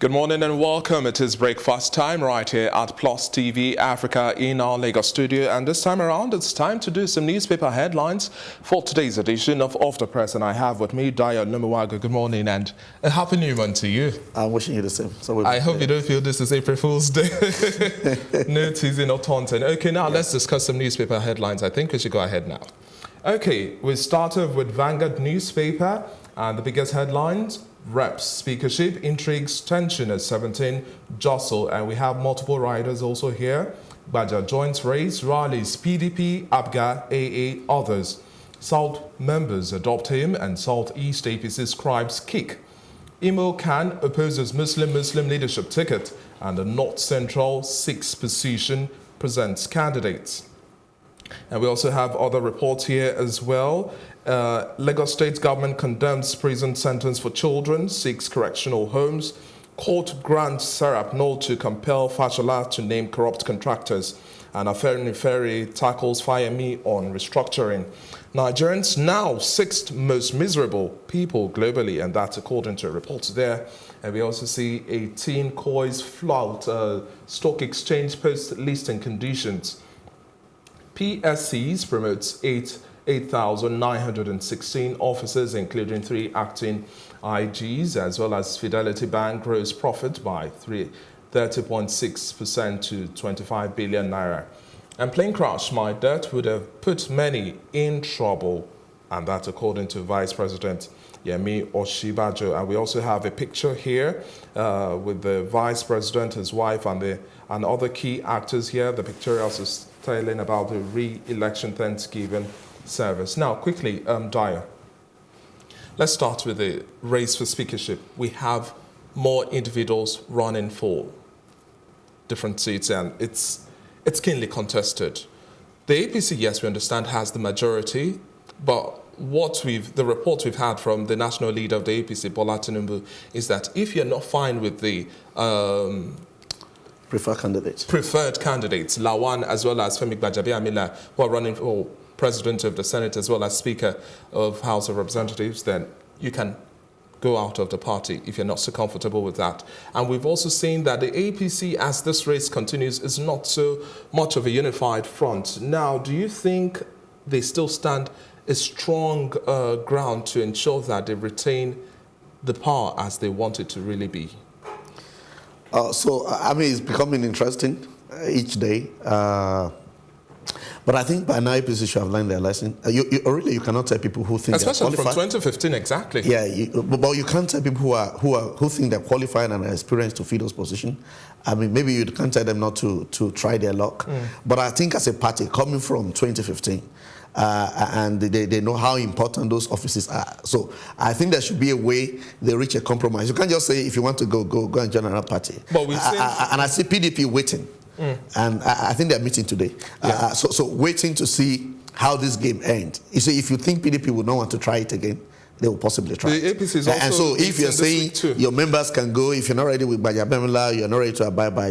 Good morning and welcome. It is breakfast time right here at PlusTVAfrica in our Lagos studio. And this time around, it's time to do some newspaper headlines for today's edition of Off the Press. And I have with me Dayo Lomuwagun. Good morning and a happy new month to you. I'm wishing you the same. So I hope you don't feel this is April Fool's Day. No teasing or taunting. Okay, now let's discuss some newspaper headlines. I think we should go ahead now. Okay, we started with Vanguard newspaper and the biggest headlines. Reps, speakership, intrigues, tension at 17, jostle, and we have multiple riders also here. Baja joins race, rallies, PDP, ABGA, AA, others. South members adopt him and Southeast APC scribes kick. Imo Khan opposes Muslim leadership ticket and the North Central 6th position presents candidates. And we also have other reports here as well. Lagos State government condemns prison sentence for children, 6 correctional homes. Court grants Serap Null to compel Fashola to name corrupt contractors. And Afenifere tackles Fayemi on restructuring. Nigerians now 6th most miserable people globally, and that's according to reports there. And we also see 18 coins flout stock exchange post-listing conditions. PSCs promotes 8,916 officers, including 3 acting IGs, as well as Fidelity Bank grows profit by 30.6% to 25 billion naira. And plane crash, my death would have put many in trouble, and that's according to Vice President Yemi Osinbajo. And we also have a picture here with the Vice President, his wife, and other key actors here. The picture also is telling about the re-election Thanksgiving service. Now, quickly, Dayo, let's start with the race for speakership. We have more individuals running for different seats, and it's keenly contested. The APC, yes, we understand, has the majority, but the report we've had from the national leader of the APC, Bola Tinubu, is that if you're not fine with the preferred candidates, Lawan as well as Femi Gbajabiamila, who are running for President of the Senate as well as Speaker of House of Representatives, then you can go out of the party if you're not so comfortable with that. And we've also seen that the APC, as this race continues, is not so much of a unified front. Now, do you think they still stand a strong ground to ensure that they retain the power as they want it to really be? It's becoming interesting each day. But I think by now APC should have learned their lesson. You cannot tell people who think especially they're qualified. From 2015, exactly. Yeah, but you can't tell people who think they're qualified and are experienced to fill those positions. I mean, maybe you can't tell them not to try their luck. But I think as a party, coming from 2015, and they know how important those offices are. So I think there should be a way they reach a compromise. You can't just say, if you want to go and join another party. But I see PDP waiting. And I think they're meeting today. Yeah. So waiting to see how this game ends. You see, if you think PDP would not want to try it again, they will possibly try the it. APC is also and so if you're saying your members can go, if you're not ready with Gbajabiamila, you're not ready to abide by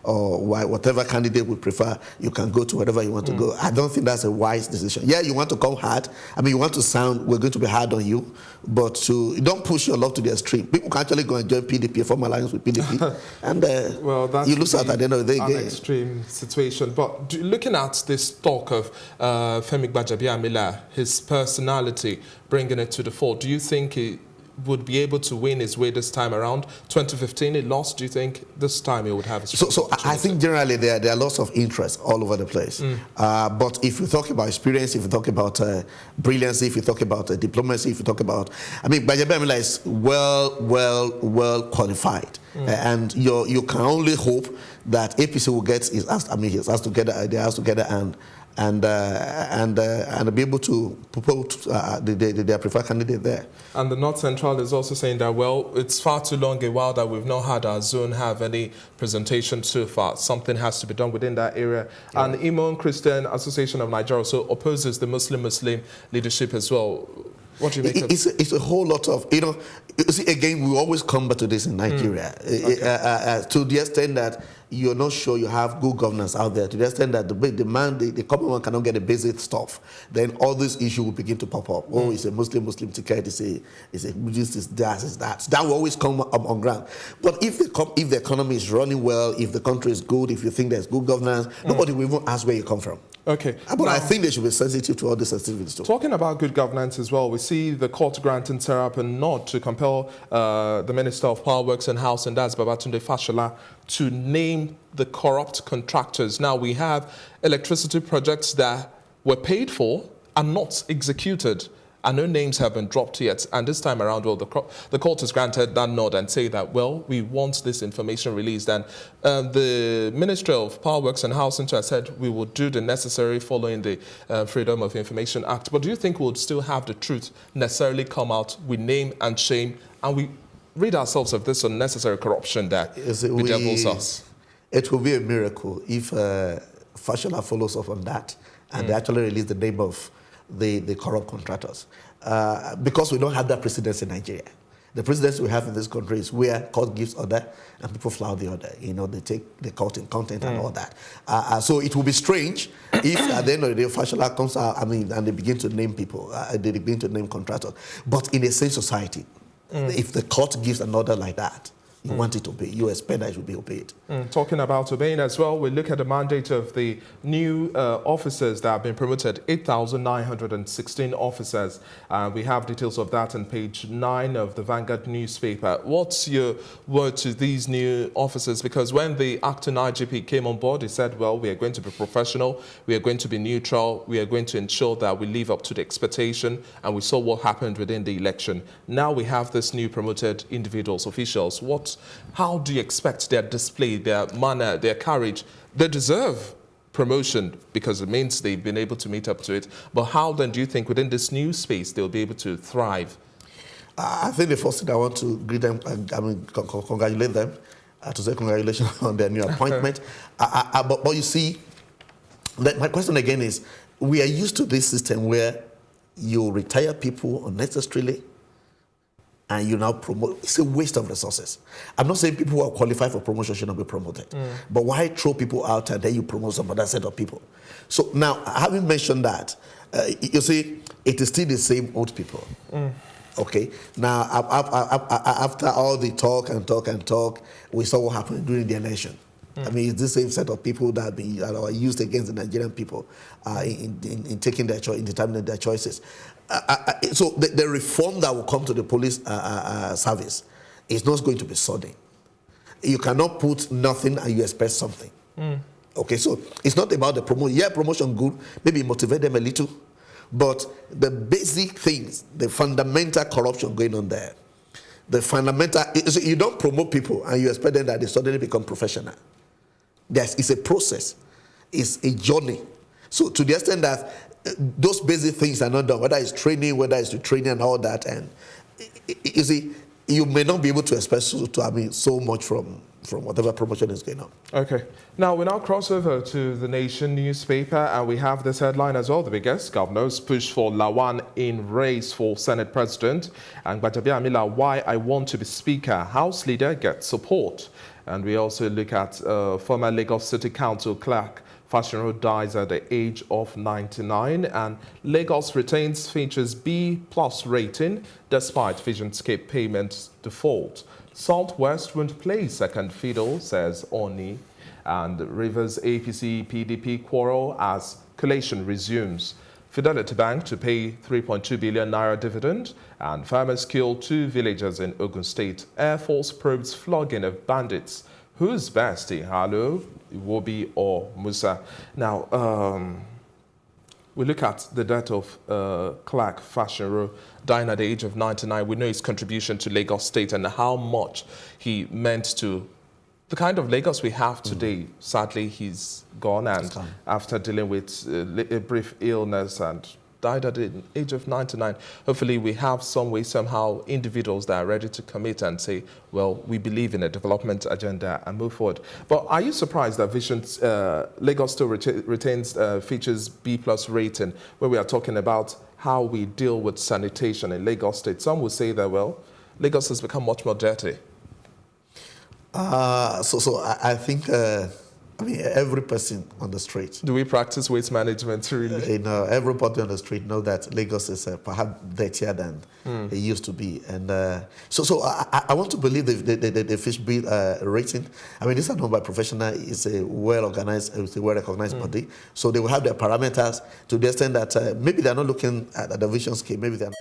whatever candidate we prefer, you can go to whatever you want to go. I don't think that's a wise decision. Yeah, you want to come hard. I mean, you want to sound, we're going to be hard on you, but don't push your love to the extreme. People can actually go and join PDP, form alliance with PDP, and you lose out at the end of the day. An extreme situation. But looking at this talk of Femi Gbajabiamila, his personality, bringing it to the fore, do you think he would be able to win his way this time around? 2015 he lost. Do you think this time he would have a So I think generally there are lots of interest all over the place. But if you talk about experience, if you talk about brilliance, if you talk about diplomacy, if you talk about, I mean, Gbajabiamila is well qualified. And you can only hope that APC will get his ass together and be able to propose their preferred candidate there. And the North Central is also saying that, well, it's far too long a while that we've not had our zone have any presentation so far. Something has to be done within that area. Yeah. And Imam Christian Association of Nigeria also opposes the Muslim leadership as well. What do you make of it? It's a whole lot of, you see, again, we always come back to this in Nigeria, to the extent that you're not sure you have good governance out there to the extent that the common man cannot get the basic stuff, then all these issues will begin to pop up. Oh, it's a Muslim ticket, it's a Buddhist, it's that. That will always come up on ground. But if the economy is running well, if the country is good, if you think there's good governance, nobody will even ask where you come from. Okay. But I think they should be sensitive to all the sensitivities too. Talking about good governance as well, we see the court granting Serap a nod to compel the Minister of Power Works and Housing, that's Babatunde Fashola, to name the corrupt contractors. Now, we have electricity projects that were paid for and not executed, and no names have been dropped yet. And this time around, well, the court has granted that nod and say that, well, we want this information released. And the Ministry of Power Works and Housing has said we will do the necessary following the Freedom of Information Act. But do you think we'll still have the truth necessarily come out? We name and shame, and we rid ourselves of this unnecessary corruption that bedevils us. It will be a miracle if Fashola follows up on that and they actually release the name of the corrupt contractors. Because we don't have that precedence in Nigeria. The precedence we have in this country is where court gives order and people flout the order. You know, they take the court in content and all that. So it will be strange if at the end of the day Fashola comes out, and they begin to name people, they begin to name contractors. But in a sane society, if the court gives an order like that, you want it to obey. You expect that it will be obeyed. Talking about obeying as well, we look at the mandate of the new officers that have been promoted, 8,916 officers. We have details of that on page 9 of the Vanguard newspaper. What's your word to these new officers? Because when the acting IGP came on board, he said, well, we are going to be professional, we are going to be neutral, we are going to ensure that we live up to the expectation, and we saw what happened within the election. Now we have this new promoted individuals, officials. How do you expect their display, their manner, their courage? They deserve promotion because it means they've been able to meet up to it. But how then do you think within this new space they'll be able to thrive? I think the first thing I want to greet them, congratulate them, to say congratulations on their new appointment. But you see, my question again is, we are used to this system where you retire people unnecessarily and you now promote. It's a waste of resources. I'm not saying people who are qualified for promotion should not be promoted. But why throw people out and then you promote some other set of people? So now, having mentioned that, you see, it is still the same old people. Okay? Now, after all the talk, we saw what happened during the election. I mean, it's the same set of people that are used against the Nigerian people in taking their choice, in determining their choices. So the reform that will come to the police service is not going to be sudden. You cannot put nothing and you expect something. Okay, so it's not about the promotion. Yeah, promotion good, maybe motivate them a little, but the basic things, the fundamental corruption going on there, the fundamental, you don't promote people and you expect them that they suddenly become professional. It's a process, it's a journey. So to the extent that those basic things are not done, whether it's training, whether it's the training and all that, and you see, you may not be able to expect so much from whatever promotion is going on. Okay. Now, we now cross over to the Nation newspaper, and we have this headline as well. The biggest governors push for Lawan in race for Senate President. And Gbajabiamila, Amila, why I want to be Speaker. House leader gets support. And we also look at former Lagos City Council clerk Fashola dies at the age of 99, and Lagos retains features B+ rating despite Visionscape payments default. Southwest won't play second fiddle, says Oni, and Rivers APC PDP quarrel as collation resumes. Fidelity Bank to pay 3.2 billion naira dividend, and farmers kill 2 villagers in Ogun State. Air Force probes flogging of bandits. Who's best, Ihalo, Iwobi, or Musa? Now, we look at the death of Clerk Fashola dying at the age of 99. We know his contribution to Lagos State and how much he meant to the kind of Lagos we have today. Sadly, he's gone, and after dealing with a brief illness and died at the age of 99. Hopefully we have some way, somehow, individuals that are ready to commit and say, well, we believe in a development agenda and move forward. But are you surprised that Lagos still retains features B+ rating, where we are talking about how we deal with sanitation in Lagos State? Some will say that, well, Lagos has become much more dirty. I think, I mean, every person on the street, Do we practice waste management really? everybody on the street know that Lagos is perhaps dirtier than it used to be. And I want to believe the fish bill rating. I mean, this is not by professional. It's a well-organized, it's a well-recognized body. So they will have their parameters to the extent that maybe they're not looking at the vision scale. Maybe they're